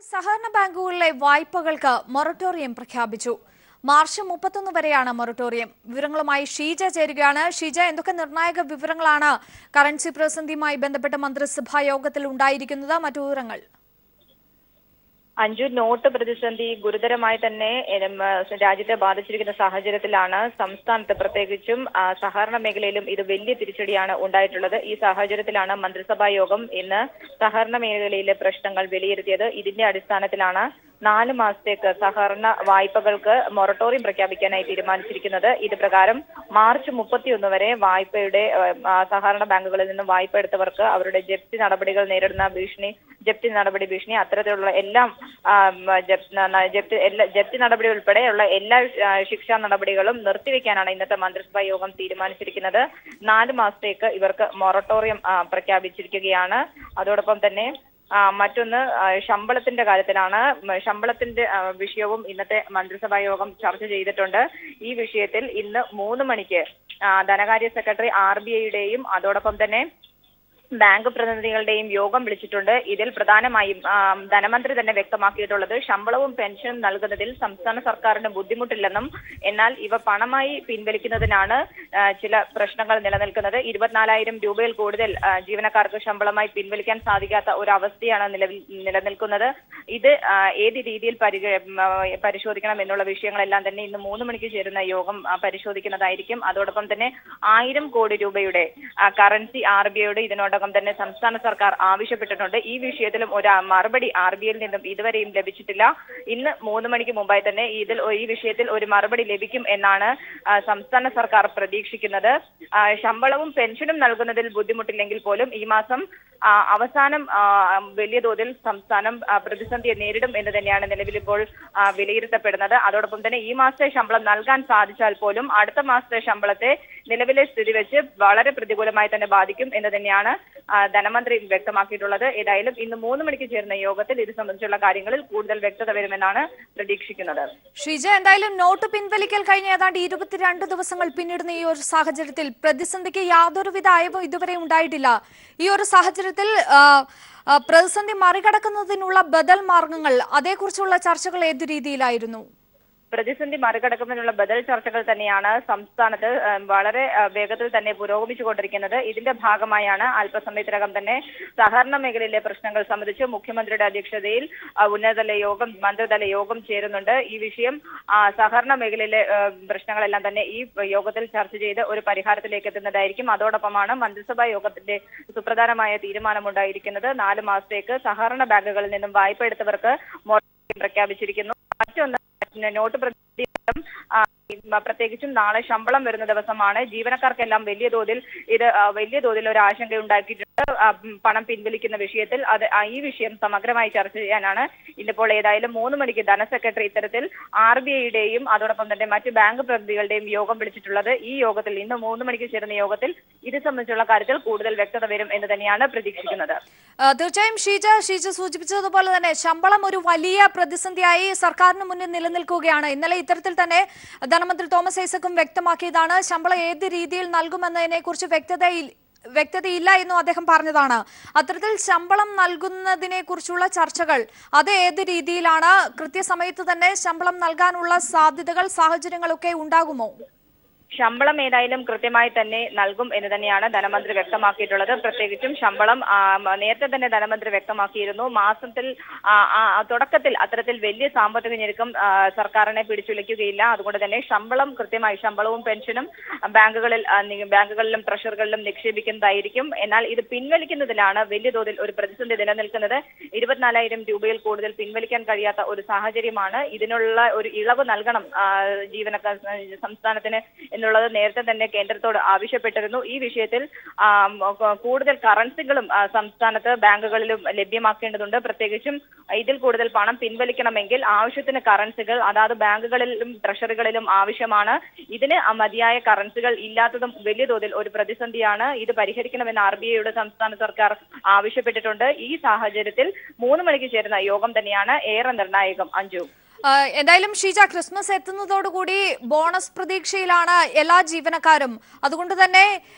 സഹകരണ ബാങ്കുകളിലെ വായ്പകൾക്ക് മൊറട്ടോറിയം പ്രഖ്യാപിച്ചു. മാർച്ച് 31 വരെയാണ് മൊറട്ടോറിയം. വിവരങ്ങളുമായി ഷീജ ചേരുകയാണ്. ഷീജ, എന്തൊക്കെ നിർണായക വിവരങ്ങളാണ് കറൻസി പ്രതിസന്ധിയുമായി ബന്ധപ്പെട്ട മന്ത്രിസഭാ യോഗത്തിൽ ഉണ്ടായിരിക്കുന്നത്? മറ്റു വിവരങ്ങൾ? അഞ്ചു നോട്ട് പ്രതിസന്ധി ഗുരുതരമായി തന്നെ രാജ്യത്തെ ബാധിച്ചിരിക്കുന്ന സാഹചര്യത്തിലാണ് സംസ്ഥാനത്ത് പ്രത്യേകിച്ചും സഹകരണ മേഖലയിലും ഇത് വലിയ തിരിച്ചടിയാണ് ഉണ്ടായിട്ടുള്ളത്. ഈ സാഹചര്യത്തിലാണ് മന്ത്രിസഭാ യോഗം ഇന്ന് സഹകരണ മേഖലയിലെ പ്രശ്നങ്ങൾ വിലയിരുത്തിയത്. ഇതിന്റെ അടിസ്ഥാനത്തിലാണ് 4 മാസത്തേക്ക് സഹകരണ വായ്പകൾക്ക് മൊറട്ടോറിയം പ്രഖ്യാപിക്കാനായി തീരുമാനിച്ചിരിക്കുന്നത്. ഇത് പ്രകാരം മാർച്ച് 31 വരെ വായ്പയുടെ സഹകരണ ബാങ്കുകളിൽ നിന്നും വായ്പ എടുത്തവർക്ക് അവരുടെ ജപ്തി നടപടികൾ നേരിടുന്ന ജപ്തി നടപടി ഭീഷണി അത്തരത്തിലുള്ള എല്ലാം ജപ്തി നടപടി ഉൾപ്പെടെയുള്ള എല്ലാ ശിക്ഷാ നടപടികളും നിർത്തിവെക്കാനാണ് ഇന്നത്തെ മന്ത്രിസഭാ യോഗം തീരുമാനിച്ചിരിക്കുന്നത്. 4 മാസത്തേക്ക് ഇവർക്ക് മൊറട്ടോറിയം പ്രഖ്യാപിച്ചിരിക്കുകയാണ്. അതോടൊപ്പം തന്നെ മറ്റൊന്ന് ശമ്പളത്തിന്റെ കാര്യത്തിലാണ്. ശമ്പളത്തിന്റെ വിഷയവും ഇന്നത്തെ മന്ത്രിസഭാ യോഗം ചർച്ച ചെയ്തിട്ടുണ്ട്. ഈ വിഷയത്തിൽ ഇന്ന് 3 മണിക്ക് ധനകാര്യ സെക്രട്ടറി RBIയുടെയും അതോടൊപ്പം തന്നെ ബാങ്ക് പ്രതിനിധികളുടെയും യോഗം വിളിച്ചിട്ടുണ്ട്. ഇതിൽ പ്രധാനമായും ധനമന്ത്രി തന്നെ വ്യക്തമാക്കിയിട്ടുള്ളത് ശമ്പളവും പെൻഷനും നൽകുന്നതിൽ സംസ്ഥാന സർക്കാരിന് ബുദ്ധിമുട്ടില്ലെന്നും എന്നാൽ ഇവ പണമായി പിൻവലിക്കുന്നതിനാണ് ചില പ്രശ്നങ്ങൾ നിലനിൽക്കുന്നത്. 24,000 രൂപയിൽ കൂടുതൽ ജീവനക്കാർക്ക് ശമ്പളമായി പിൻവലിക്കാൻ സാധിക്കാത്ത ഒരു അവസ്ഥയാണ് നിലനിൽക്കുന്നത്. ഇത് ഏത് രീതിയിൽ പരിശോധിക്കണം എന്നുള്ള വിഷയങ്ങളെല്ലാം തന്നെ ഇന്ന് 3 മണിക്ക് ചേരുന്ന യോഗം പരിശോധിക്കുന്നതായിരിക്കും. അതോടൊപ്പം തന്നെ 1000 കോടി രൂപയുടെ കറൻസി RBIയോട് ഇതിനോടകം തന്നെ സംസ്ഥാന സർക്കാർ ആവശ്യപ്പെട്ടിട്ടുണ്ട്. ഈ വിഷയത്തിലും ഒരു മറുപടി RBIയിൽ നിന്നും ഇതുവരെയും ലഭിച്ചിട്ടില്ല. ഇന്ന് 3 മണിക്ക് മുമ്പായി തന്നെ ഈ വിഷയത്തിൽ ഒരു മറുപടി ലഭിക്കും എന്നാണ് സംസ്ഥാന സർക്കാർ പ്രതീക്ഷിക്കുന്നത്. ശമ്പളവും പെൻഷനും നൽകുന്നതിൽ ബുദ്ധിമുട്ടില്ലെങ്കിൽ പോലും ഈ മാസം അവസാനം വലിയ തോതിൽ സംസ്ഥാനം പ്രതിസന്ധിയെ നേരിടും എന്ന് തന്നെയാണ് നിലവിലിപ്പോൾ വിലയിരുത്തപ്പെടുന്നത്. അതോടൊപ്പം തന്നെ ഈ മാസത്തെ ശമ്പളം നൽകാൻ സാധിച്ചാൽ പോലും അടുത്ത മാസത്തെ ശമ്പളത്തെ നിലവിലെ സ്ഥിതി വെച്ച് വളരെ പ്രതികൂലമായി തന്നെ ബാധിക്കും എന്ന് തന്നെയാണ് ധനമന്ത്രി വ്യക്തമാക്കിയിട്ടുള്ളത്. ഏതായാലും ഇന്ന് 3 മണിക്ക് ചേരുന്ന യോഗത്തിൽ ഇത് സംബന്ധിച്ചുള്ള കാര്യങ്ങളിൽ കൂടുതൽ വ്യക്തത വരുമെന്നാണ് പ്രതീക്ഷിക്കുന്നത്. ഷീജ, എന്തായാലും നോട്ട് പിൻവലിക്കൽ കഴിഞ്ഞ ഏതാണ്ട് 22 ദിവസങ്ങൾ പിന്നിടുന്ന ഈ ഒരു സാഹചര്യത്തിൽ പ്രതിസന്ധിക്ക് യാതൊരുവിധ അയവും ഇതുവരെ ഉണ്ടായിട്ടില്ല. ഈ ഒരു സാഹചര്യത്തിൽ പ്രതിസന്ധി മറികടക്കുന്നതിനുള്ള ബദൽ മാർഗങ്ങൾ, അതേക്കുറിച്ചുള്ള ചർച്ചകൾ ഏതു രീതിയിലായിരുന്നു? പ്രതിസന്ധി മറികടക്കുന്നതിനുള്ള ബദൽ ചർച്ചകൾ തന്നെയാണ് സംസ്ഥാനത്ത് വളരെ വേഗത്തിൽ തന്നെ പുരോഗമിച്ചുകൊണ്ടിരിക്കുന്നത്. ഇതിന്റെ ഭാഗമായാണ് അല്പസമയത്തിനകം തന്നെ സഹകരണ മേഖലയിലെ പ്രശ്നങ്ങൾ സംബന്ധിച്ച് മുഖ്യമന്ത്രിയുടെ അധ്യക്ഷതയിൽ ഉന്നതതല യോഗം മന്ത്രിതല യോഗം ചേരുന്നുണ്ട്. ഈ വിഷയം സഹകരണ മേഖലയിലെ പ്രശ്നങ്ങളെല്ലാം തന്നെ ഈ യോഗത്തിൽ ചർച്ച ചെയ്ത് ഒരു പരിഹാരത്തിലേക്ക് എത്തുന്നതായിരിക്കും. അതോടൊപ്പമാണ് മന്ത്രിസഭാ യോഗത്തിന്റെ സുപ്രധാനമായ തീരുമാനമുണ്ടായിരിക്കുന്നത്. 4 മാസത്തേക്ക് സഹകരണ ബാങ്കുകളിൽ നിന്നും വായ്പ എടുത്തവർക്ക് മൊറട്ടോറിയം പ്രഖ്യാപിച്ചിരിക്കുന്നു. മറ്റൊന്ന് നോട്ട് പ്രതിസന്ധിയും പ്രത്യേകിച്ചും നാളെ ശമ്പളം വരുന്ന ദിവസമാണ്. ജീവനക്കാർക്കെല്ലാം വലിയ തോതിൽ ഒരു ആശങ്ക ഉണ്ടാക്കിയിട്ടുണ്ട് പണം പിൻവലിക്കുന്ന വിഷയത്തിൽ. ഈ വിഷയം സമഗ്രമായി ചർച്ച ചെയ്യാനാണ് ഇന്നിപ്പോൾ ഏതായാലും 3 മണിക്ക് ധനസെക്രട്ടറി ഇത്തരത്തിൽ RBIയുടെയും അതോടൊപ്പം തന്നെ മറ്റ് ബാങ്ക് പ്രതിനിധികളുടെയും യോഗം വിളിച്ചിട്ടുള്ളത്. ഈ യോഗത്തിൽ ഇന്ന് 3 മണിക്ക് ചേരുന്ന യോഗത്തിൽ ഇത് സംബന്ധിച്ചുള്ള കാര്യത്തിൽ കൂടുതൽ വ്യക്തത വരും എന്ന് തന്നെയാണ് പ്രതീക്ഷിക്കുന്നത്. തീർച്ചയായും ഷീജ സൂചിപ്പിച്ചതുപോലെ തന്നെ ശമ്പളം ഒരു വലിയ പ്രതിസന്ധിയായി സർക്കാരിന് മുന്നിൽ നിലനിൽക്കുകയാണ്. ഇന്നലെ ഇത്തരത്തിൽ തന്നെ ധനമന്ത്രി തോമസ് ഐസക്കും വ്യക്തമാക്കിയതാണ്. ശമ്പളം ഏത് രീതിയിൽ നൽകുമെന്നതിനെ കുറിച്ച് വ്യക്തതയില്ല എന്നും അദ്ദേഹം പറഞ്ഞതാണ്. അത്തരത്തിൽ ശമ്പളം നൽകുന്നതിനെ കുറിച്ചുള്ള ചർച്ചകൾ അത് ഏത് രീതിയിലാണ്? കൃത്യസമയത്ത് തന്നെ ശമ്പളം നൽകാനുള്ള സാധ്യതകൾ, സാഹചര്യങ്ങളൊക്കെ ഉണ്ടാകുമോ? ശമ്പളം ഏതായാലും കൃത്യമായി തന്നെ നൽകും എന്ന് തന്നെയാണ് ധനമന്ത്രി വ്യക്തമാക്കിയിട്ടുള്ളത്. പ്രത്യേകിച്ചും ശമ്പളം നേരത്തെ തന്നെ ധനമന്ത്രി വ്യക്തമാക്കിയിരുന്നു. മാസത്തിൽ തുടക്കത്തിൽ അത്തരത്തിൽ വലിയ സാമ്പത്തിക ഞെരുക്കം സർക്കാരിനെ പിടിച്ചുലയ്ക്കുകയില്ല. അതുകൊണ്ട് തന്നെ ശമ്പളവും പെൻഷനും ബാങ്കുകളിലും ട്രഷറികളിലും നിക്ഷേപിക്കുന്നതായിരിക്കും. എന്നാൽ ഇത് പിൻവലിക്കുന്നതിലാണ് വലിയ തോതിൽ ഒരു പ്രതിസന്ധി നിലനിൽക്കുന്നത്. 24,000 രൂപയിൽ കൂടുതൽ പിൻവലിക്കാൻ കഴിയാത്ത ഒരു സാഹചര്യമാണ്. ഇതിനുള്ള ഒരു ഇളവ് നൽകണം സംസ്ഥാനത്തിന് എന്നുള്ളത് നേരത്തെ തന്നെ കേന്ദ്രത്തോട് ആവശ്യപ്പെട്ടിരുന്നു. ഈ വിഷയത്തിൽ കൂടുതൽ കറൻസികളും സംസ്ഥാനത്ത് ബാങ്കുകളിലും ലഭ്യമാക്കേണ്ടതുണ്ട്. പ്രത്യേകിച്ചും ഇതിൽ കൂടുതൽ പണം പിൻവലിക്കണമെങ്കിൽ ആവശ്യത്തിന് കറൻസികൾ അതാത് ബാങ്കുകളിലും ട്രഷറികളിലും ആവശ്യമാണ്. ഇതിന് മതിയായ കറൻസികൾ ഇല്ലാത്തതും വലിയ തോതിൽ ഒരു പ്രതിസന്ധിയാണ്. ഇത് പരിഹരിക്കണമെന്ന് RBIയോട് സംസ്ഥാന സർക്കാർ ആവശ്യപ്പെട്ടിട്ടുണ്ട്. ഈ സാഹചര്യത്തിൽ 3 മണിക്ക് ചേരുന്ന യോഗം തന്നെയാണ് ഏറെ നിർണായകം. അഞ്ജു. എന്തായാലും ഷീജ, ക്രിസ്മസ് എത്തുന്നതോടുകൂടി ബോണസ് പ്രതീക്ഷയിലാണ് എല്ലാ ജീവനക്കാരും. അതുകൊണ്ട് തന്നെ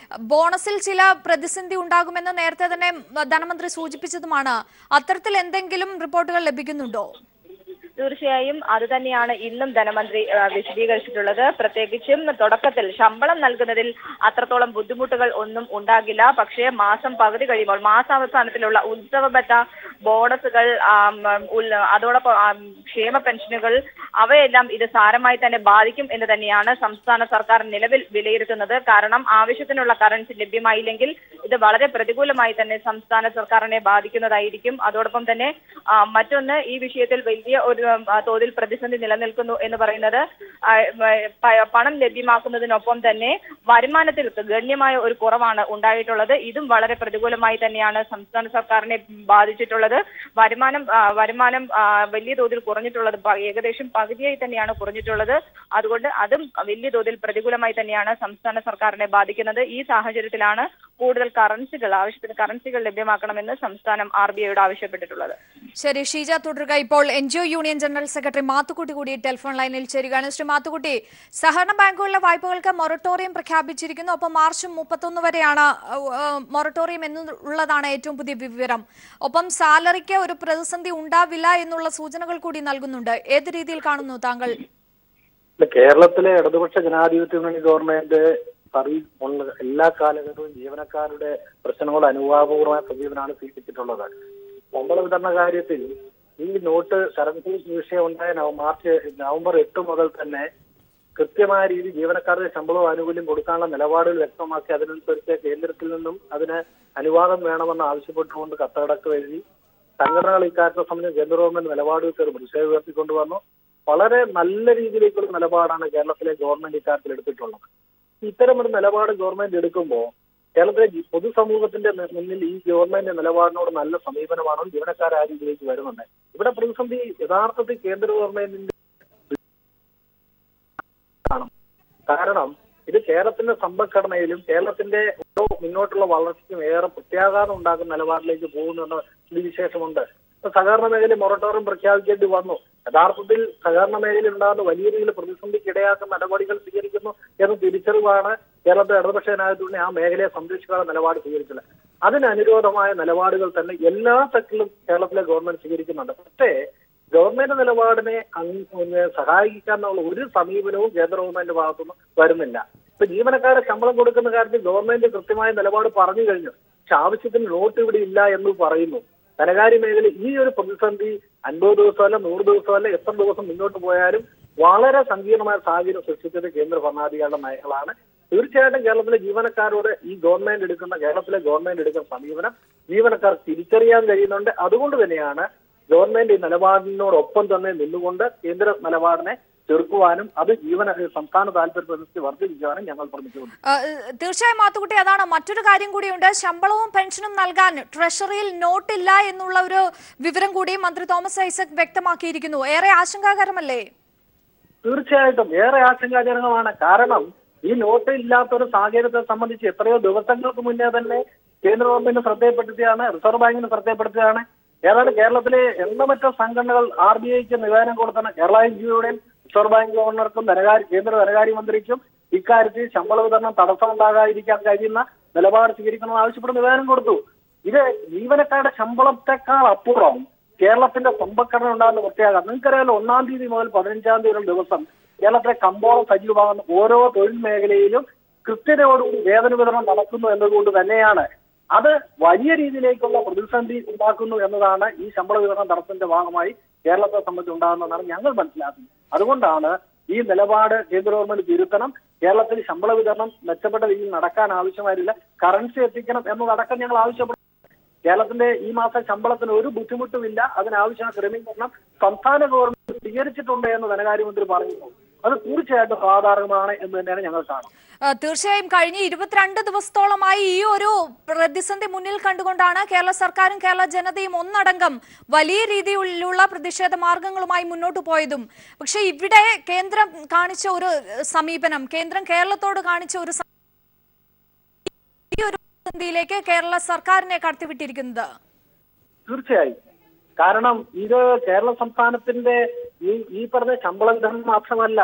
ബോണസിൽ ചില പ്രതിസന്ധി ഉണ്ടാകുമെന്ന് നേരത്തെ തന്നെ ധനമന്ത്രി സൂചിപ്പിച്ചതുമാണ്. അത്തരത്തിൽ എന്തെങ്കിലും റിപ്പോർട്ടുകൾ ലഭിക്കുന്നുണ്ടോ? തീർച്ചയായും അത് തന്നെയാണ് ഇന്നും ധനമന്ത്രി വിശദീകരിച്ചിട്ടുള്ളത്. പ്രത്യേകിച്ചും തുടക്കത്തിൽ ശമ്പളം നൽകുന്നതിൽ അത്രത്തോളം ബുദ്ധിമുട്ടുകൾ ഒന്നും ഉണ്ടാകില്ല. പക്ഷേ മാസം പകുതി കഴിയുമ്പോൾ മാസാവസാനത്തിലുള്ള ഉത്സവബത്ത ബോണസുകൾ, അതോടൊപ്പം ക്ഷേമ പെൻഷനുകൾ, അവയെല്ലാം ഇത് സാരമായി തന്നെ ബാധിക്കും എന്ന് തന്നെയാണ് സംസ്ഥാന സർക്കാർ നിലവിൽ വിലയിരുത്തുന്നത്. കാരണം ആവശ്യത്തിനുള്ള കറൻസി ലഭ്യമായില്ലെങ്കിൽ ഇത് വളരെ പ്രതികൂലമായി തന്നെ സംസ്ഥാന സർക്കാരിനെ ബാധിക്കുന്നതായിരിക്കും. അതോടൊപ്പം തന്നെ മറ്റൊന്ന്, ഈ വിഷയത്തിൽ വലിയ ഒരു തോതിൽ പ്രതിസന്ധി നിലനിൽക്കുന്നു എന്ന് പറയുന്നത് പണം ലഭ്യമാക്കുന്നതിനൊപ്പം തന്നെ വരുമാനത്തിൽ ഗണ്യമായ ഒരു കുറവാണ് ഉണ്ടായിട്ടുള്ളത്. ഇതും വളരെ പ്രതികൂലമായി തന്നെയാണ് സംസ്ഥാന സർക്കാരിനെ ബാധിച്ചിട്ടുള്ളത്. വരുമാനം വലിയ തോതിൽ കുറഞ്ഞിട്ടുള്ളത് ഏകദേശം പകുതിയായി തന്നെയാണ് കുറഞ്ഞിട്ടുള്ളത്. അതുകൊണ്ട് അതും വലിയ തോതിൽ പ്രതികൂലമായി തന്നെയാണ് സംസ്ഥാന സർക്കാരിനെ ബാധിക്കുന്നത്. ഈ സാഹചര്യത്തിലാണ് കൂടുതൽ ആവശ്യത്തിന് കറൻസികൾ ലഭ്യമാക്കണമെന്ന് സംസ്ഥാനം RBIയോട് ആവശ്യപ്പെട്ടിട്ടുള്ളത്. ശരി ഷീജ, തുടരുക. ഇപ്പോൾ NGO union general secretary Mathukutty കൂടി ടെലിഫോൺ ലൈനിൽ ചേരുകയാണ്. ശ്രീ മാത്തുക്കുട്ടി, സഹകരണ ബാങ്കുകളിലെ വായ്പകൾക്ക് മൊറട്ടോറിയം പ്രഖ്യാപിച്ചിരിക്കുന്നു. ഒപ്പം മാർച്ച് 31 വരെയാണ് മൊറട്ടോറിയം എന്നുള്ളതാണ് ഏറ്റവും പുതിയ വിവരം. ഒപ്പം സാലറിക്ക് ഒരു പ്രതിസന്ധി ഉണ്ടാവില്ല എന്നുള്ള സൂചനകൾ കൂടി നൽകുന്നുണ്ട്. ഏത് രീതിയിൽ കാണുന്നു താങ്കൾ? കേരളത്തിലെ ഇടതുപക്ഷ ജനാധിപത്യ മുന്നണി ഗവൺമെന്റ് എല്ലാ കാലഘട്ടവും ജീവനക്കാരുടെ പ്രശ്നങ്ങൾ അനുഭാവപൂർവമായ സമീപനമാണ് സ്വീകരിച്ചിട്ടുള്ളത്. ശമ്പള വിതരണ കാര്യത്തിൽ ഈ നോട്ട് കറൻസി വിഷയം ഉണ്ടായ നവംബർ 8 മുതൽ തന്നെ കൃത്യമായ രീതിയിൽ ജീവനക്കാരുടെ ശമ്പളവും ആനുകൂല്യം കൊടുക്കാനുള്ള നിലപാടുകൾ വ്യക്തമാക്കി അതിനനുസരിച്ച് കേന്ദ്രത്തിൽ നിന്നും അതിന് അനുവാദം വേണമെന്ന് ആവശ്യപ്പെട്ടുകൊണ്ട് കത്തടക്കം എഴുതി സംഘടനകൾ ഇക്കാര്യത്തെ സംബന്ധിച്ച് കേന്ദ്ര ഗവൺമെന്റ് നിലപാടുകൾക്ക് ഒരു പ്രതിഷേധം ഉയർത്തിക്കൊണ്ടുവന്നു. വളരെ നല്ല രീതിയിലേക്കുള്ള നിലപാടാണ് കേരളത്തിലെ ഗവൺമെന്റ് ഇക്കാര്യത്തിൽ എടുത്തിട്ടുള്ളത്. ഇത്തരമൊരു നിലപാട് ഗവൺമെന്റ് എടുക്കുമ്പോൾ കേരളത്തിലെ പൊതുസമൂഹത്തിന്റെ മുന്നിൽ ഈ ഗവൺമെന്റ് നിലപാടിനോട് നല്ല സമീപനമാണോ ജീവനക്കാർ ആ രീതിയിലേക്ക് വരുന്നുണ്ട്. ഇവിടെ പ്രതിസന്ധി യഥാർത്ഥത്തിൽ കേന്ദ്ര ഗവൺമെന്റിന്റെ ആണ്. കാരണം ഇത് കേരളത്തിന്റെ സമ്പദ്ഘടനയിലും കേരളത്തിന്റെ ഓരോ മുന്നോട്ടുള്ള വളർച്ചയ്ക്കും ഏറെ പ്രത്യാഘാതം ഉണ്ടാക്കുന്ന നിലപാടിലേക്ക് പോകുന്ന സ്ഥിതിവിശേഷമുണ്ട്. സഹകരണ മേഖല മൊറട്ടോറിയം പ്രഖ്യാപിക്കേണ്ടി വന്നു. യഥാർത്ഥത്തിൽ സഹകരണ മേഖലയിൽ ഉണ്ടാകുന്ന വലിയ രീതിയിൽ പ്രതിസന്ധിക്ക് ഇടയാക്കുന്ന നടപടികൾ സ്വീകരിക്കുന്നു എന്ന തിരിച്ചറിവാണ് കേരളത്തിലെ ഇടതുപക്ഷ ജനാധിപത്യത്തിന് ആ മേഖലയെ സംരക്ഷിക്കാനുള്ള നിലപാട് സ്വീകരിച്ചത്. അതിനനുരോധമായ നിലപാടുകൾ തന്നെ എല്ലാ സെക്ടറിലും കേരളത്തിലെ ഗവൺമെന്റ് സ്വീകരിക്കുന്നുണ്ട്. പക്ഷേ ഗവൺമെന്റ് നിലപാടിനെ സഹായിക്കാനുള്ള ഒരു സമീപനവും കേന്ദ്ര ഗവൺമെന്റ് ഭാഗത്തുനിന്ന് വരുന്നില്ല. ഇപ്പൊ ജീവനക്കാരെ ശമ്പളം കൊടുക്കുന്ന കാര്യത്തിൽ ഗവൺമെന്റ് കൃത്യമായ നിലപാട് പറഞ്ഞു കഴിഞ്ഞു. പക്ഷെ ആവശ്യത്തിന് നോട്ട് ഇവിടെ ഇല്ല എന്ന് പറയുന്നു. ധനകാര്യ മേഖല ഈ ഒരു പ്രതിസന്ധി 50 ദിവസമല്ല 100 ദിവസമല്ല എത്ര ദിവസം മുന്നോട്ട് പോയാലും വളരെ സങ്കീർണമായ സാഹചര്യം സൃഷ്ടിച്ചത് കേന്ദ്ര ഭരണാധികാരികളുടെ നയങ്ങളാണ്. തീർച്ചയായിട്ടും കേരളത്തിലെ ജീവനക്കാരോട് കേരളത്തിലെ ഗവൺമെന്റ് എടുക്കുന്ന സമീപനം ജീവനക്കാർ തിരിച്ചറിയാൻ കഴിയുന്നുണ്ട്. അതുകൊണ്ട് തന്നെയാണ് ഗവൺമെന്റ് ഈ നിലപാടിനോടൊപ്പം തന്നെ നിന്നുകൊണ്ട് കേന്ദ്ര നിലപാടിനെ ചെറുക്കുവാനും അത് സംസ്ഥാന താല്പര്യത്തെ വർദ്ധിപ്പിക്കാനും ഞങ്ങൾ ശ്രമിച്ചുകൊണ്ട്. തീർച്ചയായും മാത്തുക്കുട്ടി, അതാണ് മറ്റൊരു കാര്യം കൂടിയുണ്ട്. ശമ്പളവും പെൻഷനും നൽകാൻ ട്രഷറിയിൽ നോട്ടില്ല എന്നുള്ള ഒരു വിവരം കൂടി മന്ത്രി തോമസ് ഐസക് വ്യക്തമാക്കിയിരിക്കുന്നു. ഏറെ ആശങ്കാകരമല്ലേ? തീർച്ചയായിട്ടും ഏറെ ആശങ്കാജനകമാണ്. കാരണം ഈ നോട്ട് ഇല്ലാത്ത ഒരു സാഹചര്യത്തെ സംബന്ധിച്ച് എത്രയോ ദിവസങ്ങൾക്ക് മുന്നേ തന്നെ കേന്ദ്ര ഗവൺമെന്റ് ശ്രദ്ധയപ്പെടുത്തിയാണ്, റിസർവ് ബാങ്കിന് ശ്രദ്ധയപ്പെടുത്തിയാണ്. ഏതാണ്ട് കേരളത്തിലെ എണ്ണമറ്റ സംഘടനകൾ RBIക്ക് നിവേദനം കൊടുത്താണ്. കേരള NGOയുടെയും റിസർവ് ബാങ്ക് ഗവർണർക്കും കേന്ദ്ര ധനകാര്യമന്ത്രിക്കും ഇക്കാര്യത്തിൽ ശമ്പള വിതരണം തടസ്സമുണ്ടാകാതിരിക്കാൻ കഴിയുന്ന നിലപാട് സ്വീകരിക്കണമെന്ന് ആവശ്യപ്പെട്ട് നിവേദനം കൊടുത്തു. ഇത് ജീവനക്കാരുടെ ശമ്പളത്തെക്കാൾ അപ്പുറം കേരളത്തിന്റെ സമ്പദ്ഘടന ഉണ്ടാകുന്ന പ്രത്യേകത. നിങ്ങൾക്കറിയാലോ, 1-ാം തീയതി മുതൽ 15-ാം തീയതി ദിവസം കേരളത്തിലെ കമ്പോളം സജീവമാകുന്ന ഓരോ തൊഴിൽ മേഖലയിലും കൃത്യതയോടുകൂടി വേതന വിതരണം നടക്കുന്നു എന്നതുകൊണ്ട് തന്നെയാണ് അത് വലിയ രീതിയിലേക്കുള്ള പ്രതിസന്ധി ഉണ്ടാക്കുന്നു എന്നതാണ് ഈ ശമ്പള വിതരണ തടസ്സത്തിന്റെ ഭാഗമായി കേരളത്തെ സംബന്ധിച്ച് ഉണ്ടാകുന്നതെന്നാണ് ഞങ്ങൾ മനസ്സിലാക്കുന്നത്. അതുകൊണ്ടാണ് ഈ നിലപാട് കേന്ദ്ര ഗവൺമെന്റ് തിരുത്തണം. കേരളത്തിൽ ശമ്പള വിതരണം മെച്ചപ്പെട്ട രീതിയിൽ നടക്കാൻ ആവശ്യമായില്ല, കറൻസി എത്തിക്കണം എന്നതടക്കം ഞങ്ങൾ ആവശ്യപ്പെടുന്നു. കേരളത്തിന്റെ ഈ മാസം ശമ്പളത്തിന് ഒരു ബുദ്ധിമുട്ടുമില്ല. അതിനാവശ്യമായ ക്രമീകരണം സംസ്ഥാന ഗവൺമെന്റ് സ്വീകരിച്ചിട്ടുണ്ട് എന്ന് ധനകാര്യമന്ത്രി പറയുന്നു. അത് തീർച്ചയായിട്ടും സാധാരണമാണ് എന്ന് തന്നെയാണ് ഞങ്ങൾ കാണുന്നത്. തീർച്ചയായും കഴിഞ്ഞ 22 ദിവസത്തോളമായി ഈ ഒരു പ്രതിസന്ധി മുന്നിൽ കണ്ടുകൊണ്ടാണ് കേരള സർക്കാരും കേരള ജനതയും ഒന്നടങ്കം വലിയ രീതിയിലുള്ള പ്രതിഷേധ മാർഗങ്ങളുമായി മുന്നോട്ട് പോയതും. പക്ഷെ ഇവിടെ കേന്ദ്രം കാണിച്ച ഒരു സമീപനം, കേന്ദ്രം കേരളത്തോട് കാണിച്ച ഒരു പ്രതിസന്ധിയിലേക്ക് കേരള സർക്കാരിനെ കടത്തിവിട്ടിരിക്കുന്നത്. തീർച്ചയായും. കാരണം ഇത് കേരള സംസ്ഥാനത്തിന്റെ ഈ പറഞ്ഞ ശമ്പള വിതരണം മാത്രമല്ല,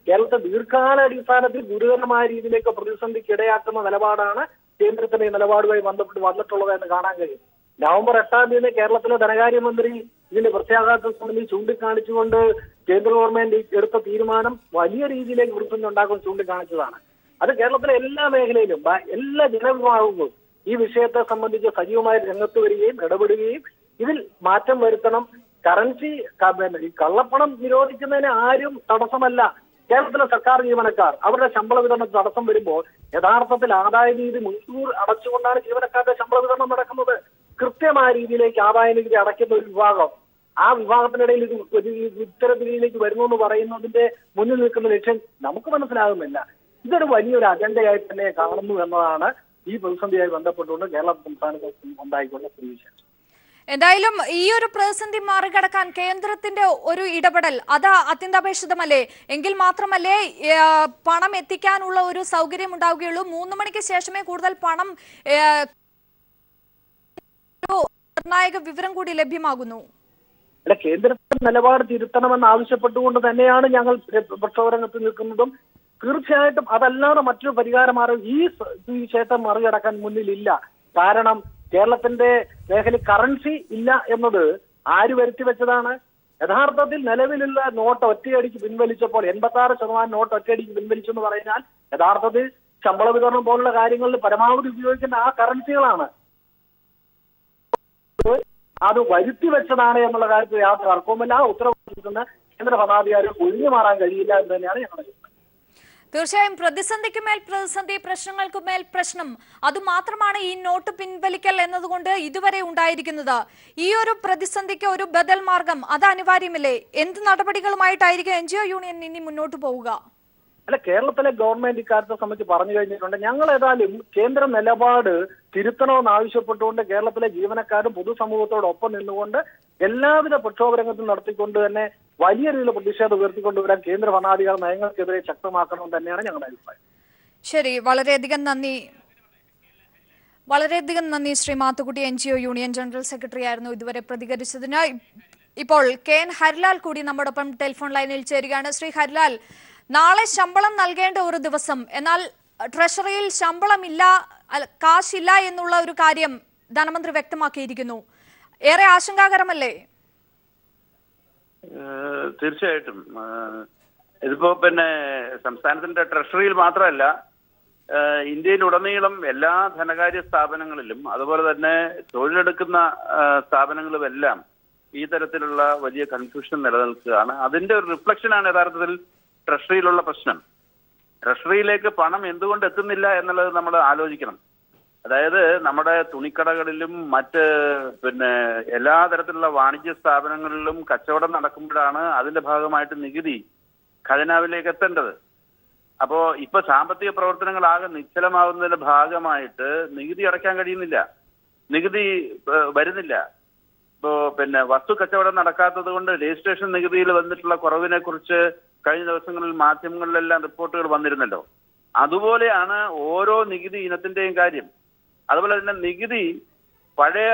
കേരളത്തെ ദീർഘകാലാടിസ്ഥാനത്തിൽ ഗുരുതരമായ രീതിയിലേക്ക് പ്രതിസന്ധിക്ക് ഇടയാക്കുന്ന നിലപാടാണ് കേന്ദ്രത്തിന്റെ ഈ നിലപാടുമായി ബന്ധപ്പെട്ട് വന്നിട്ടുള്ളത് എന്ന് കാണാൻ കഴിയും. നവംബർ 8-ാം തീയതി കേരളത്തിലെ ധനകാര്യമന്ത്രി ഇതിന്റെ പ്രത്യാഘാതം സംബന്ധിച്ച് ചൂണ്ടിക്കാണിച്ചുകൊണ്ട് കേന്ദ്ര ഗവൺമെന്റ് എടുത്ത തീരുമാനം വലിയ രീതിയിലേക്ക് പ്രതിസന്ധി ഉണ്ടാക്കുമെന്ന് ചൂണ്ടിക്കാണിച്ചതാണ്. അത് കേരളത്തിലെ എല്ലാ മേഖലയിലും എല്ലാ ജനവിഭാഗങ്ങളും ഈ വിഷയത്തെ സംബന്ധിച്ച് സജീവമായി രംഗത്ത് വരികയും ഇടപെടുകയും ഇതിൽ മാറ്റം വരുത്തണം. കറൻസി കള്ളപ്പണം നിരോധിക്കുന്നതിന് ആരും തടസ്സമല്ല. കേരളത്തിലെ സർക്കാർ ജീവനക്കാർ അവരുടെ ശമ്പള വിതരണത്തിൽ തടസ്സം വരുമ്പോൾ യഥാർത്ഥത്തിൽ ആദായ നികുതി മുൻകൂർ അടച്ചുകൊണ്ടാണ് ജീവനക്കാരുടെ ശമ്പള വിതരണം നടക്കുന്നത്. കൃത്യമായ രീതിയിലേക്ക് ആദായ നികുതി അടയ്ക്കുന്ന ഒരു വിഭാഗം, ആ വിഭാഗത്തിനിടയിൽ ഇത് ഒരു ഇത്തരത്തിലേക്ക് വരുന്നു എന്ന് പറയുന്നതിന്റെ മുന്നിൽ നിൽക്കുന്ന ലക്ഷ്യം നമുക്ക് മനസ്സിലാകുന്നില്ല. ഇതൊരു വലിയൊരു അജണ്ടയായി തന്നെ കാണുന്നു എന്നതാണ് ഈ പ്രതിസന്ധിയായി ബന്ധപ്പെട്ടുകൊണ്ട് കേരള സംസ്ഥാനത്ത് ഉണ്ടായിക്കൊണ്ട സ്ഥിതിവിശേഷം. എന്തായാലും ഈ ഒരു പ്രതിസന്ധി മറികടക്കാൻ കേന്ദ്രത്തിന്റെ ഒരു ഇടപെടൽ അത് അത്യന്താപേക്ഷിതമല്ലേ? എങ്കിൽ മാത്രമല്ലേ പണം എത്തിക്കാനുള്ള ഒരു സൗകര്യം ഉണ്ടാവുകയുള്ളൂ. 3 മണിക്ക് ശേഷമേ കൂടുതൽ പണം നിർണായക വിവരം കൂടി ലഭ്യമാകുന്നു. അല്ല, കേന്ദ്രത്തിന്റെ നിലപാട് തിരുത്തണമെന്ന് ആവശ്യപ്പെട്ടുകൊണ്ട് തന്നെയാണ് ഞങ്ങൾ പ്രക്ഷോഭരംഗത്ത് നിൽക്കുന്നതും. തീർച്ചയായിട്ടും അതല്ലാതെ മറ്റൊരു പരിഹാരമാർഗം ഈ വിഷയത്തെ മറികടക്കാൻ മുന്നിലില്ല. കാരണം കേരളത്തിന്റെ മേഖല കറൻസി ഇല്ല എന്നത് ആര് വരുത്തി വെച്ചതാണ്? യഥാർത്ഥത്തിൽ നിലവിലുള്ള നോട്ട് ഒറ്റയടിക്ക് പിൻവലിച്ചപ്പോൾ 86% നോട്ട് ഒറ്റയടിക്ക് പിൻവലിച്ചു എന്ന് പറഞ്ഞാൽ യഥാർത്ഥത്തിൽ ശമ്പള വിതരണം പോലുള്ള കാര്യങ്ങളിൽ പരമാവധി ഉപയോഗിക്കുന്ന ആ കറൻസികളാണ്. അത് വരുത്തി വെച്ചതാണ് എന്നുള്ള കാര്യത്തിൽ യാതൊരു തർക്കവുമില്ല. ആ ഉത്തരവാദിത്തത്തിന് കേന്ദ്ര ഭരണാധികാരികൾ ഒഴിഞ്ഞു മാറാൻ കഴിയില്ല എന്ന് തന്നെയാണ് ഞങ്ങളുടെ അഭിപ്രായം. തീർച്ചയായും പ്രതിസന്ധിക്കുമേൽ പ്രതിസന്ധി, പ്രശ്നങ്ങൾക്കുമേൽ പ്രശ്നം, അതുമാത്രമാണ് ഈ നോട്ട് പിൻവലിക്കൽ എന്നതുകൊണ്ട് ഇതുവരെ ഉണ്ടായിരിക്കുന്നത്. ഈ ഒരു പ്രതിസന്ധിക്ക് ഒരു ബദൽ മാർഗം അത് അനിവാര്യമില്ലേ? എന്ത് നടപടികളുമായിട്ടായിരിക്കും NGO യൂണിയൻ ഇനി മുന്നോട്ട് പോവുക? അല്ല, കേരളത്തിലെ ഗവൺമെന്റ് ഇക്കാര്യത്തെ സംബന്ധിച്ച് പറഞ്ഞു കഴിഞ്ഞിട്ടുണ്ട്. ഞങ്ങൾ ഏതായാലും കേന്ദ്ര നിലപാട് തിരുത്തണമെന്ന് ആവശ്യപ്പെട്ടുകൊണ്ട് കേരളത്തിലെ ജീവനക്കാരും പൊതുസമൂഹത്തോടൊപ്പം നിന്നുകൊണ്ട് എല്ലാവിധ പ്രക്ഷോഭരംഗത്തും നടത്തിക്കൊണ്ട് തന്നെ വലിയ രീതിയിലുള്ള പ്രതിഷേധം ഉയർത്തിക്കൊണ്ടുവരാൻ കേന്ദ്ര ഭരണാധികാരി നയങ്ങൾക്കെതിരെ ശക്തമാക്കണമെന്ന് തന്നെയാണ് ഞങ്ങളുടെ അഭിപ്രായം. ശരി, വളരെയധികം നന്ദി Shri Mathukutty. NGO union general secretary ആയിരുന്നു ഇതുവരെ പ്രതികരിച്ചതിന്. ഇപ്പോൾ KN ഹരിലാൽ കൂടി നമ്മോടൊപ്പം ടെലിഫോൺ ലൈനിൽ ചേരുകയാണ്. ശ്രീ ഹരിലാൽ, നാളെ ശമ്പളം നൽകേണ്ട ഒരു ദിവസം, എന്നാൽ ട്രഷറിയിൽ ശമ്പളമില്ല, കാശില്ല എന്നുള്ള ഒരു കാര്യം ധനമന്ത്രി വ്യക്തമാക്കിയിരിക്കുന്നു. ഏറെ ആശങ്കാകരമല്ലേ? തീർച്ചയായിട്ടും. ഇതിപ്പോ സംസ്ഥാനത്തിന്റെ ട്രഷറിയിൽ മാത്രമല്ല, ഇന്ത്യയിലുടനീളം എല്ലാ ധനകാര്യ സ്ഥാപനങ്ങളിലും അതുപോലെ തന്നെ തൊഴിലെടുക്കുന്ന സ്ഥാപനങ്ങളുമെല്ലാം ഈ തരത്തിലുള്ള വലിയ കൺഫ്യൂഷൻ നിലനിൽക്കുകയാണ്. അതിന്റെ ഒരു റിഫ്ലക്ഷനാണ് യഥാർത്ഥത്തിൽ ട്രഷറിയിലുള്ള പ്രശ്നം. ട്രഷറിയിലേക്ക് പണം എന്തുകൊണ്ട് എത്തുന്നില്ല എന്നുള്ളത് നമ്മൾ ആലോചിക്കണം. അതായത് നമ്മുടെ തുണിക്കടകളിലും മറ്റ് എല്ലാ തരത്തിലുള്ള വാണിജ്യ സ്ഥാപനങ്ങളിലും കച്ചവടം നടക്കുമ്പോഴാണ് അതിന്റെ ഭാഗമായിട്ട് നികുതി ഖജനാവിലേക്ക് എത്തേണ്ടത്. അപ്പോ ഇപ്പൊ സാമ്പത്തിക പ്രവർത്തനങ്ങളാകെ നിശ്ചലമാകുന്നതിന്റെ ഭാഗമായിട്ട് നികുതി അടയ്ക്കാൻ കഴിയുന്നില്ല, നികുതി വരുന്നില്ല. ഇപ്പോ വസ്തു കച്ചവടം നടക്കാത്തത് കൊണ്ട് രജിസ്ട്രേഷൻ നികുതിയിൽ വന്നിട്ടുള്ള കുറവിനെ കുറിച്ച് കഴിഞ്ഞ ദിവസങ്ങളിൽ മാധ്യമങ്ങളിലെല്ലാം റിപ്പോർട്ടുകൾ വന്നിരുന്നല്ലോ. അതുപോലെയാണ് ഓരോ നികുതി ഇനത്തിന്റെയും കാര്യം. അതുപോലെ തന്നെ നികുതി പഴയ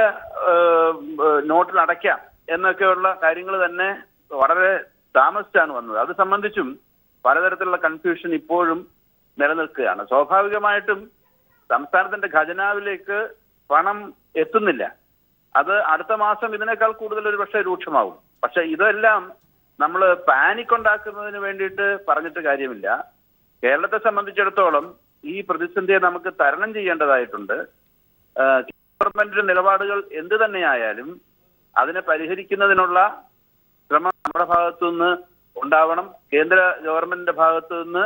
നോട്ടിൽ അടയ്ക്കാം എന്നൊക്കെയുള്ള കാര്യങ്ങൾ തന്നെ വളരെ താമസിച്ചാണ് വന്നത്. അത് സംബന്ധിച്ചും പലതരത്തിലുള്ള കൺഫ്യൂഷൻ ഇപ്പോഴും നിലനിൽക്കുകയാണ്. സ്വാഭാവികമായിട്ടും സംസ്ഥാനത്തിന്റെ ഖജനാവിലേക്ക് പണം എത്തുന്നില്ല. അത് അടുത്ത മാസം ഇതിനേക്കാൾ കൂടുതൽ ഒരു പക്ഷേ രൂക്ഷമാവും. പക്ഷെ ഇതെല്ലാം നമ്മൾ പാനിക് ഉണ്ടാക്കുന്നതിന് വേണ്ടിയിട്ട് പറഞ്ഞിട്ട് കാര്യമില്ല. കേരളത്തെ സംബന്ധിച്ചിടത്തോളം ഈ പ്രതിസന്ധിയെ നമുക്ക് തരണം ചെയ്യേണ്ടതായിട്ടുണ്ട്. ഗവൺമെന്റിന്റെ നിലപാടുകൾ എന്ത് തന്നെയായാലും അതിനെ പരിഹരിക്കുന്നതിനുള്ള ശ്രമം നമ്മുടെ ഭാഗത്തു നിന്ന് ഉണ്ടാവണം. കേന്ദ്ര ഗവൺമെന്റിന്റെ ഭാഗത്തു നിന്ന്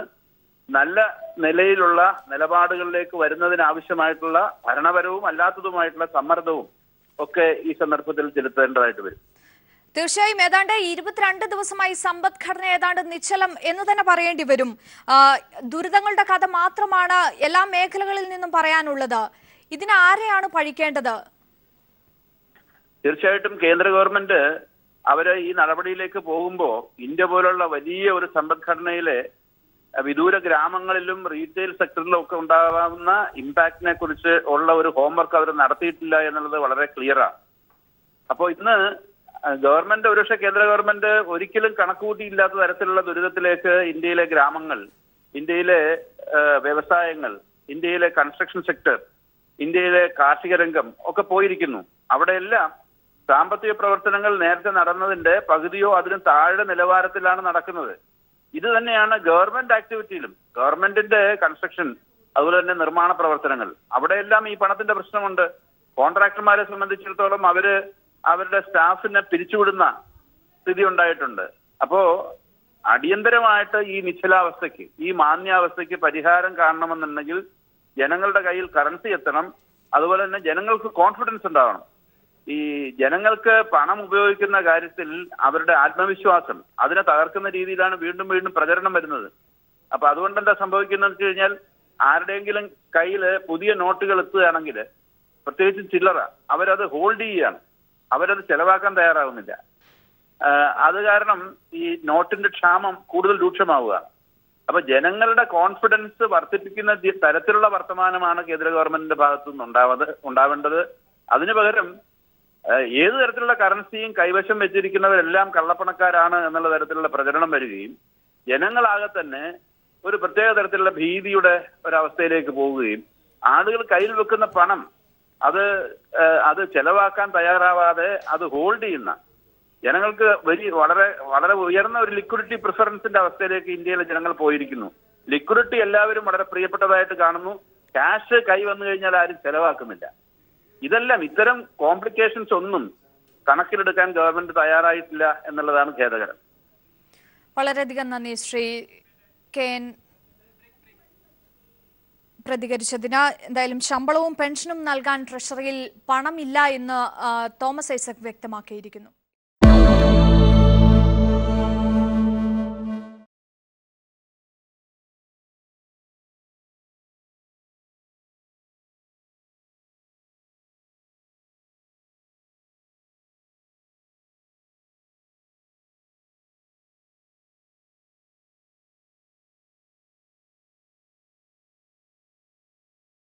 നല്ല നിലയിലുള്ള നിലപാടുകളിലേക്ക് വരുന്നതിനാവശ്യമായിട്ടുള്ള ഭരണപരവും അല്ലാത്തതുമായിട്ടുള്ള സമ്മർദ്ദവും ഒക്കെ ഈ സന്ദർഭത്തിൽ ചെലുത്തേണ്ടതായിട്ട് വരും. തീർച്ചയായും ഏതാണ്ട് 22 ദിവസമായി സമ്പദ്ഘടന ഏതാണ്ട് നിശ്ചലം എന്ന് തന്നെ പറയേണ്ടി വരും. ദുരിതങ്ങളുടെ കഥ മാത്രമാണ് എല്ലാ മേഖലകളിൽ നിന്നും പറയാനുള്ളത്. ഇതിന് ആരെയാണ് പഴിക്കേണ്ടത്? തീർച്ചയായിട്ടും കേന്ദ്ര ഗവൺമെന്റ് അവര് ഈ നടപടിയിലേക്ക് പോകുമ്പോൾ ഇന്ത്യ പോലുള്ള വലിയ ഒരു സമ്പദ്ഘടനയിലെ വിദൂര ഗ്രാമങ്ങളിലും റീറ്റെയിൽ സെക്ടറിലും ഒക്കെ ഉണ്ടാകാവുന്ന ഇമ്പാക്റ്റിനെ കുറിച്ച് ഉള്ള ഒരു ഹോംവർക്ക് അവർ നടത്തിയിട്ടില്ല എന്നുള്ളത് വളരെ ക്ലിയറാണ്. അപ്പോൾ ഇന്ന് ഗവൺമെന്റ് ഒരുപക്ഷെ കേന്ദ്ര ഗവൺമെന്റ് ഒരിക്കലും കണക്കുകൂട്ടിയില്ലാത്ത തരത്തിലുള്ള ദുരിതത്തിലേക്ക് ഇന്ത്യയിലെ ഗ്രാമങ്ങൾ, ഇന്ത്യയിലെ വ്യവസായങ്ങൾ, ഇന്ത്യയിലെ കൺസ്ട്രക്ഷൻ സെക്ടർ, ഇന്ത്യയിലെ കാർഷിക രംഗം ഒക്കെ പോയിരിക്കുന്നു. അവിടെയെല്ലാം സാമ്പത്തിക പ്രവർത്തനങ്ങൾ നേരത്തെ നടന്നതിന്റെ പകുതിയോ അതിനും താഴെ നിലവാരത്തിലാണ് നടക്കുന്നത്. ഇത് തന്നെയാണ് ഗവൺമെന്റ് ആക്ടിവിറ്റിയിലും, ഗവൺമെന്റിന്റെ കൺസ്ട്രക്ഷൻ, അതുപോലെ തന്നെ നിർമ്മാണ പ്രവർത്തനങ്ങൾ, അവിടെയെല്ലാം ഈ പണത്തിന്റെ പ്രശ്നമുണ്ട്. കോൺട്രാക്ടർമാരെ സംബന്ധിച്ചിടത്തോളം അവരുടെ സ്റ്റാഫിനെ പിരിച്ചുവിടുന്ന സ്ഥിതി ഉണ്ടായിട്ടുണ്ട്. അപ്പോ അടിയന്തരമായിട്ട് ഈ നിശ്ചലാവസ്ഥയ്ക്ക്, ഈ മാന്യാവസ്ഥയ്ക്ക് പരിഹാരം കാണണമെന്നുണ്ടെങ്കിൽ ജനങ്ങളുടെ കയ്യിൽ കറൻസി എത്തണം. അതുപോലെ തന്നെ ജനങ്ങൾക്ക് കോൺഫിഡൻസ് ഉണ്ടാവണം. ഈ ജനങ്ങൾക്ക് പണം ഉപയോഗിക്കുന്ന കാര്യത്തിൽ അവരുടെ ആത്മവിശ്വാസം അതിനെ തകർക്കുന്ന രീതിയിലാണ് വീണ്ടും വീണ്ടും പ്രചരണം വരുന്നത്. അപ്പൊ അതുകൊണ്ട് എന്താ സംഭവിക്കുന്നത് വെച്ച് കഴിഞ്ഞാൽ, ആരുടെയെങ്കിലും കയ്യിൽ പുതിയ നോട്ടുകൾ എത്തുകയാണെങ്കിൽ, പ്രത്യേകിച്ച് ചില്ലറ, അവരത് ഹോൾഡ് ചെയ്യുകയാണ്, അവരത് ചെലവാക്കാൻ തയ്യാറാവുന്നില്ല. അത് കാരണം ഈ നോട്ടിന്റെ ക്ഷാമം കൂടുതൽ രൂക്ഷമാവുക. അപ്പൊ ജനങ്ങളുടെ കോൺഫിഡൻസ് വർദ്ധിപ്പിക്കുന്ന തരത്തിലുള്ള വർത്തമാനമാണ് കേന്ദ്ര ഗവൺമെന്റിന്റെ ഭാഗത്തു നിന്ന് ഉണ്ടാവേണ്ടത്. അതിനു പകരം ഏത് തരത്തിലുള്ള കറൻസിയും കൈവശം വെച്ചിരിക്കുന്നവരെല്ലാം കള്ളപ്പണക്കാരാണ് എന്നുള്ള തരത്തിലുള്ള പ്രചരണം വരികയും ജനങ്ങളാകെ തന്നെ ഒരു പ്രത്യേക തരത്തിലുള്ള ഭീതിയുടെ ഒരവസ്ഥയിലേക്ക് പോവുകയും ആളുകൾ കയ്യിൽ വെക്കുന്ന പണം അത് ചെലവാക്കാൻ തയ്യാറാവാതെ അത് ഹോൾഡ് ചെയ്യുന്ന ജനങ്ങൾക്ക് വളരെ വളരെ ഉയർന്ന ഒരു ലിക്വിഡിറ്റി പ്രിഫറൻസിന്റെ അവസ്ഥയിലേക്ക് ഇന്ത്യയിലെ ജനങ്ങൾ പോയിരിക്കുന്നു. ലിക്വിഡിറ്റി എല്ലാവരും വളരെ പ്രിയപ്പെട്ടതായിട്ട് കാണുന്നു. ക്യാഷ് കൈ വന്നു കഴിഞ്ഞാൽ ആരും ചെലവാക്കുന്നില്ല. ഇത്തരം കോംപ്ലിക്കേഷൻസ് ഒന്നും കണക്കിലെടുക്കാൻ ഗവൺമെന്റ് തയ്യാറായിട്ടില്ല എന്നുള്ളതാണ് ഖേദകരം. വളരെയധികം നന്ദി ശ്രീ കെൻ പ്രതികരിച്ചതിന്. എന്തായാലും ശമ്പളവും പെൻഷനും നൽകാൻ ട്രഷറിയിൽ പണമില്ല എന്ന് തോമസ് ഐസക് വ്യക്തമാക്കിയിരിക്കുന്നു.